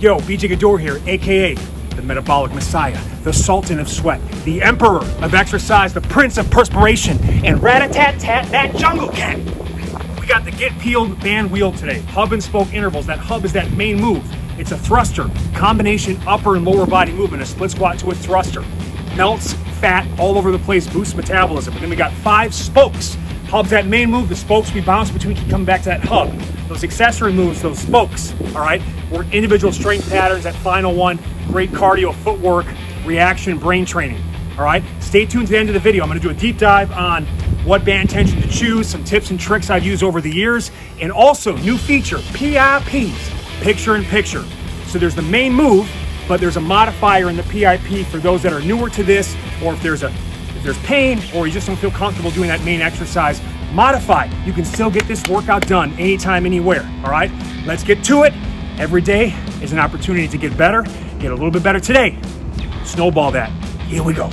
Yo, BJ Gaddour here, AKA the Metabolic Messiah, the Sultan of Sweat, the Emperor of Exercise, the Prince of Perspiration, and rat-a-tat-tat, that jungle cat. We got the Get Peeled band wheel today, hub and spoke intervals. That hub is that main move. It's a thruster, combination upper and lower body movement, a split squat to a thruster. Melts fat all over the place, boosts metabolism. And then we got 5 spokes. Hub's that main move, the spokes we bounce between, keep coming back to that hub. Those accessory moves, those spokes, all right? Work individual strength patterns, that final one, great cardio, footwork, reaction, brain training, all right? Stay tuned to the end of the video. I'm gonna do a deep dive on what band tension to choose, some tips and tricks I've used over the years, and also new feature, PIPs, picture in picture. So there's the main move, but there's a modifier in the PIP for those that are newer to this, or if there's pain, or you just don't feel comfortable doing that main exercise, modify. You can still get this workout done anytime, anywhere, all right? Let's get to it. Every day is an opportunity to get better, get a little bit better today. Snowball that. Here we go.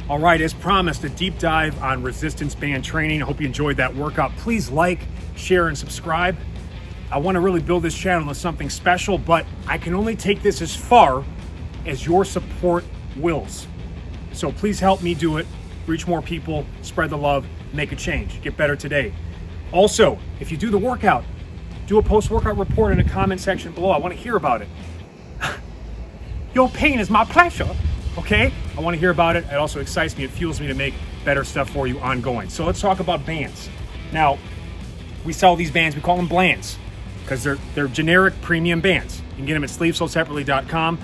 All right, as promised, a deep dive on resistance band training. I hope you enjoyed that workout. Please like, share, and subscribe. I want to really build this channel into something special, but I can only take this as far as your support wills. So please help me do it, reach more people, spread the love, make a change, get better today. Also, if you do the workout, do a post-workout report in the comment section below. I want to hear about it. Your pain is my pleasure. Okay, I want to hear about it. It also excites me. It fuels me to make better stuff for you ongoing. So let's talk about bands. Now, we sell these bands, we call them blands, because they're generic premium bands. You can get them at sleevesoldseparately.com.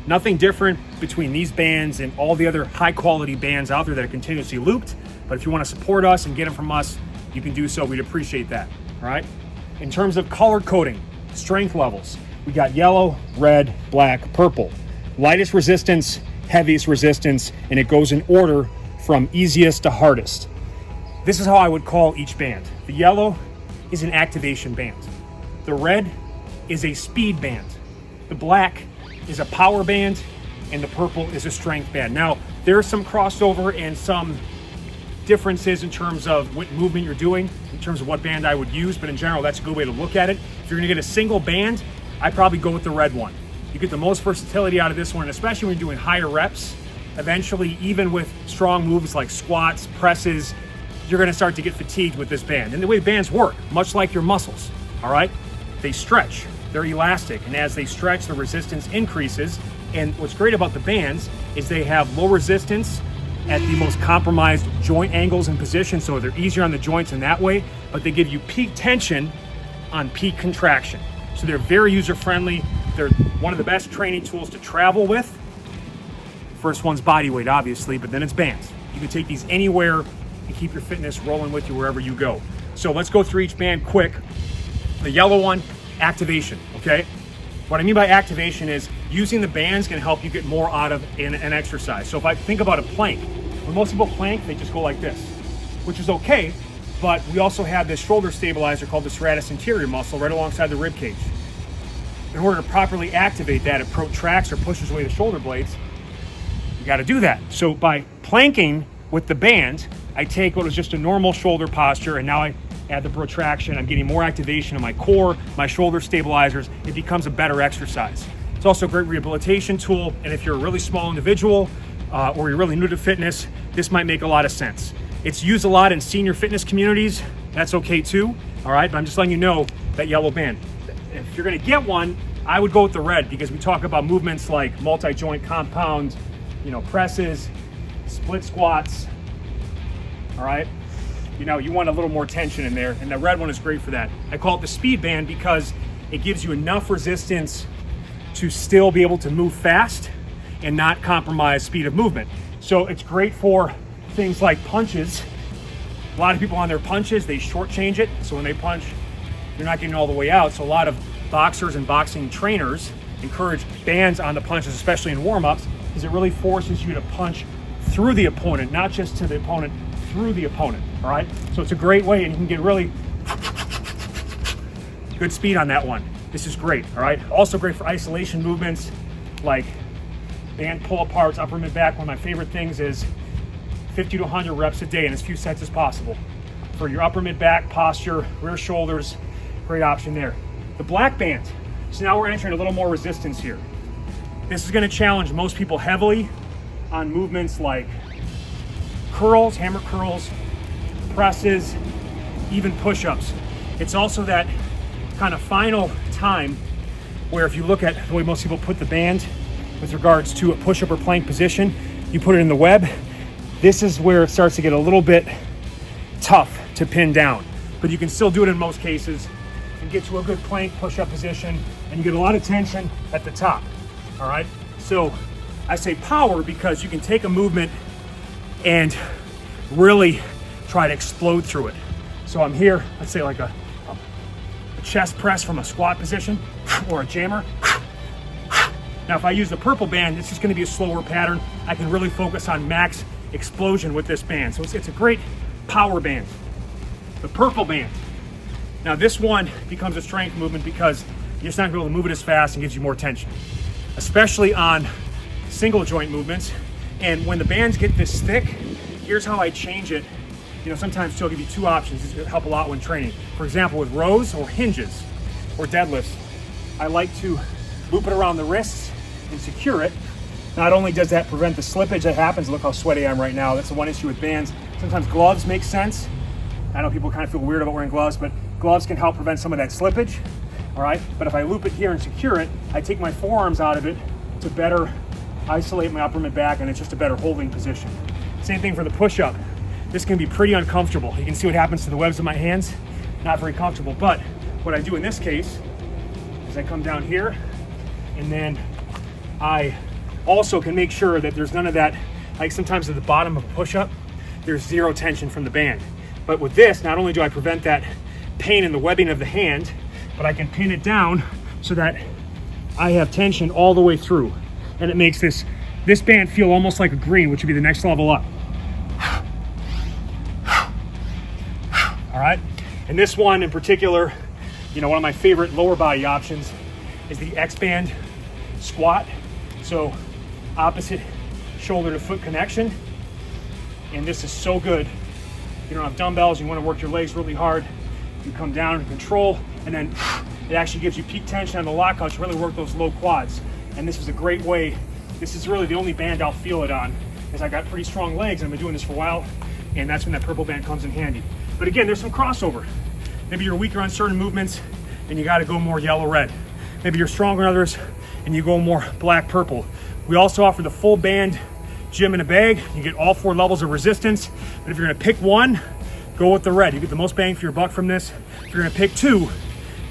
Nothing different between these bands and all the other high quality bands out there that are continuously looped. But if you want to support us and get them from us, you can do so. We'd appreciate that. All right. In terms of color coding, strength levels, we got yellow, red, black, purple. Lightest resistance, heaviest resistance, and it goes in order from easiest to hardest. This is how I would call each band. The yellow is an activation band. The red is a speed band. The black is a power band, and the purple is a strength band. Now, there's some crossover and some differences in terms of what movement you're doing, in terms of what band I would use, but in general, that's a good way to look at it. If you're gonna get a single band, I'd probably go with the red one. You get the most versatility out of this one, especially when you're doing higher reps. Eventually, even with strong moves like squats, presses, you're gonna start to get fatigued with this band. And the way bands work, much like your muscles, all right? They stretch, they're elastic, and as they stretch, the resistance increases. And what's great about the bands is they have low resistance, at the most compromised joint angles and positions, so they're easier on the joints in that way, but they give you peak tension on peak contraction. So they're very user-friendly. They're one of the best training tools to travel with. First one's body weight, obviously, but then it's bands. You can take these anywhere and keep your fitness rolling with you wherever you go. So let's go through each band quick. The yellow one, activation, okay? What I mean by activation is using the bands can help you get more out of an exercise. So if I think about a plank, when most people plank, they just go like this, which is okay, but we also have this shoulder stabilizer called the serratus anterior muscle right alongside the rib cage. In order to properly activate that, it protracts or pushes away the shoulder blades. You got to do that. So by planking with the band, I take what was just a normal shoulder posture, and now I add the protraction. I'm getting more activation in my core, my shoulder stabilizers. It becomes a better exercise. It's also a great rehabilitation tool, and if you're a really small individual or you're really new to fitness, this might make a lot of sense. It's used a lot in senior fitness communities. That's okay too, all right? But I'm just letting you know that yellow band. If you're gonna get one, I would go with the red, because we talk about movements like multi-joint compound, presses, split squats, all right? You want a little more tension in there, and the red one is great for that. I call it the speed band because it gives you enough resistance to still be able to move fast and not compromise speed of movement. So it's great for things like punches. A lot of people on their punches, they shortchange it. So when they punch, you're not getting all the way out. So a lot of boxers and boxing trainers encourage bands on the punches, especially in warm-ups, because it really forces you to punch through the opponent, not just to the opponent, through the opponent, all right? So it's a great way, and you can get really good speed on that one. This is great, all right? Also great for isolation movements like band pull-aparts, upper mid-back. One of my favorite things is 50 to 100 reps a day in as few sets as possible. For your upper mid-back posture, rear shoulders, great option there. The black band. So now we're entering a little more resistance here. This is gonna challenge most people heavily on movements like curls, hammer curls, presses, even push-ups. It's also that kind of final time where if you look at the way most people put the band with regards to a push-up or plank position, you put it in the web, this is where it starts to get a little bit tough to pin down. But you can still do it in most cases and get to a good plank push-up position, and you get a lot of tension at the top, all right? So I say power because you can take a movement and really try to explode through it. So I'm here, let's say like a chest press from a squat position or a jammer. Now if I use the purple band, it's just gonna be a slower pattern. I can really focus on max explosion with this band. So it's a great power band. The purple band. Now this one becomes a strength movement because you're just not gonna be able to move it as fast and gives you more tension, especially on single joint movements. And when the bands get this thick, here's how I change it. Sometimes too, I'll give you two options. This will help a lot when training. For example, with rows or hinges or deadlifts, I like to loop it around the wrists and secure it. Not only does that prevent the slippage that happens, look how sweaty I am right now. That's the one issue with bands. Sometimes gloves make sense. I know people kind of feel weird about wearing gloves, but gloves can help prevent some of that slippage, all right? But if I loop it here and secure it, I take my forearms out of it to better isolate my upper mid back, and it's just a better holding position. Same thing for the push-up. This can be pretty uncomfortable. You can see what happens to the webs of my hands. Not very comfortable, but what I do in this case is I come down here, and then I also can make sure that there's none of that, like sometimes at the bottom of a push-up, there's zero tension from the band. But with this, not only do I prevent that pain in the webbing of the hand, but I can pin it down so that I have tension all the way through. And it makes this band feel almost like a green, which would be the next level up. All right, and this one in particular, one of my favorite lower body options is the X-band squat. So opposite shoulder to foot connection. And this is so good. You don't have dumbbells, you want to work your legs really hard. You come down and control, and then it actually gives you peak tension on the lockouts to really work those low quads. And this is a great way. This is really the only band I'll feel it on, because I got pretty strong legs and I've been doing this for a while, and that's when that purple band comes in handy. But again, there's some crossover. Maybe you're weaker on certain movements and you got to go more yellow-red. Maybe you're stronger on others and you go more black-purple. We also offer the full band gym in a bag. You get all 4 levels of resistance. But if you're gonna pick one, go with the red. You get the most bang for your buck from this. If you're gonna pick 2,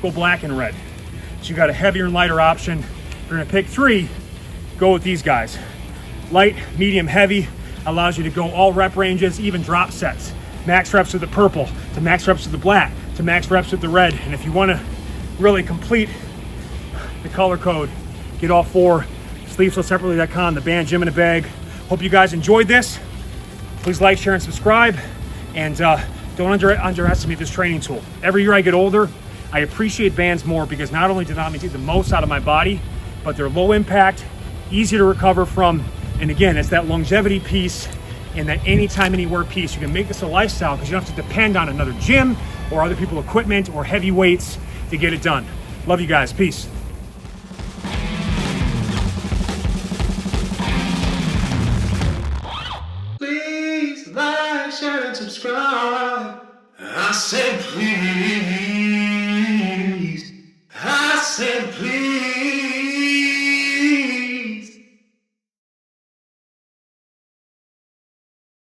go black and red. So you got a heavier and lighter option. If you're gonna pick 3, go with these guys. Light, medium, heavy allows you to go all rep ranges, even drop sets. Max reps with the purple, to max reps with the black, to max reps with the red. And if you wanna really complete the color code, get all 4, sleeveslessseparately.com, the band gym in a bag. Hope you guys enjoyed this. Please like, share, and subscribe. And don't underestimate this training tool. Every year I get older, I appreciate bands more because not only do they take the most out of my body, but they're low impact, easy to recover from. And again, it's that longevity piece and that anytime, anywhere piece. You can make this a lifestyle because you don't have to depend on another gym or other people's equipment or heavy weights to get it done. Love you guys. Peace. Please like, share, and subscribe. I said please. I said please.